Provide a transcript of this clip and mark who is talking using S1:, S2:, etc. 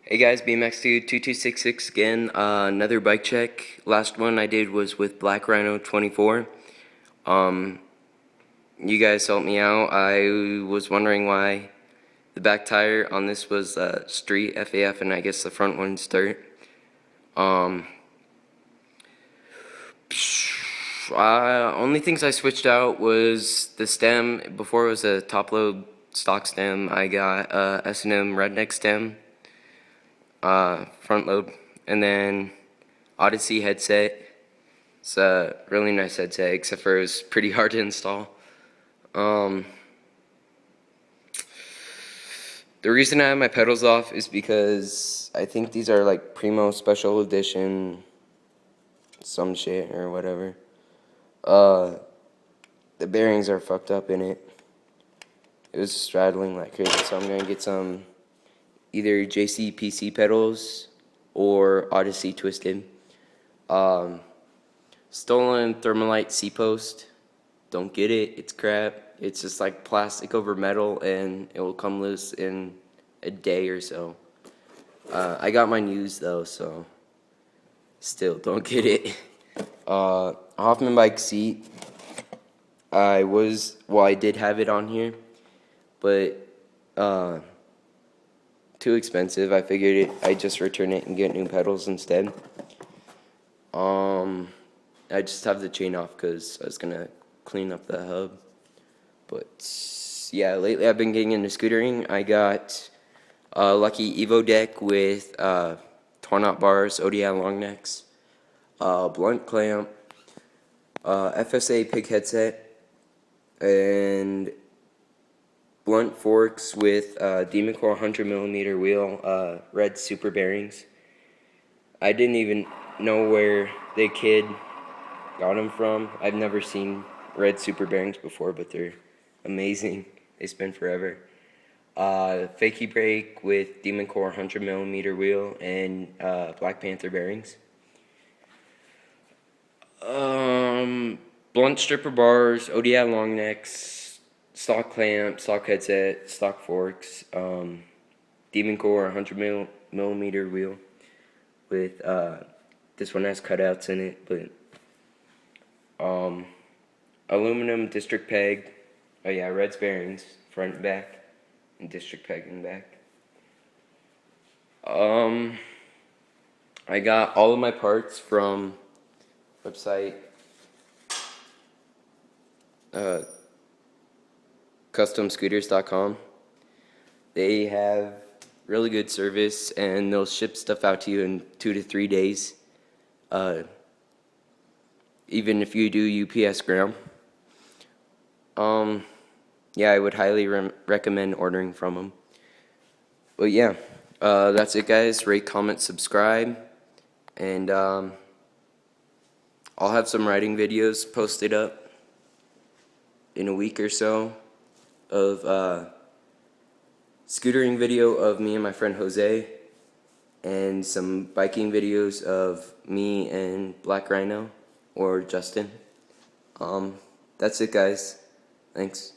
S1: Hey guys, BMX Dude 2266 again. Another bike check. Last one I did was with Black Rhino 24. You guys helped me out. I was wondering why the back tire on this was street FAF and I guess the front one's dirt. Only things I switched out was the stem. Before it was a top load stock stem. I got S&M redneck stem. Front lobe, and then Odyssey headset. It's a really nice headset, except for it was pretty hard to install. The reason I have my pedals off is because I think these are like Primo Special Edition some shit or whatever. The bearings are fucked up in it. It was straddling like crazy, so I'm gonna get some either JCPC pedals or Odyssey twisted. Stolen Thermalite C-post. Don't get it. It's crap. It's just like plastic over metal, and it will come loose in a day or so. I got mine used though, so still don't get it. Hoffman bike seat. I did have it on here, but too expensive. I figured I'd just return it and get new pedals instead. I just have the chain off because I was gonna clean up the hub. But yeah, lately I've been getting into scootering. I got a Lucky Evo deck with torn out bars, ODI long necks, blunt clamp, FSA pig headset, and blunt forks with Demon Core 100mm wheel, red super bearings. I didn't even know where the kid got them from. I've never seen red super bearings before, but they're amazing. They spin forever. Fakey brake with Demon Core 100mm wheel and Black Panther bearings. Blunt stripper bars, ODI long necks, stock clamp, stock headset, stock forks, Demon Core 100mm wheel with this one has cutouts in it, but aluminum district peg. Oh yeah, red bearings front and back, and district peg in the back. I got all of my parts from website customscooters.com. They have really good service, and they'll ship stuff out to you in 2 to 3 days. Even if you do UPS ground. Yeah, I would highly recommend ordering from them. But yeah, that's it guys. Rate, comment, subscribe, and I'll have some riding videos posted up in a week or so of scootering video of me and my friend Jose, and some biking videos of me and Black Rhino or Justin. That's it guys. Thanks.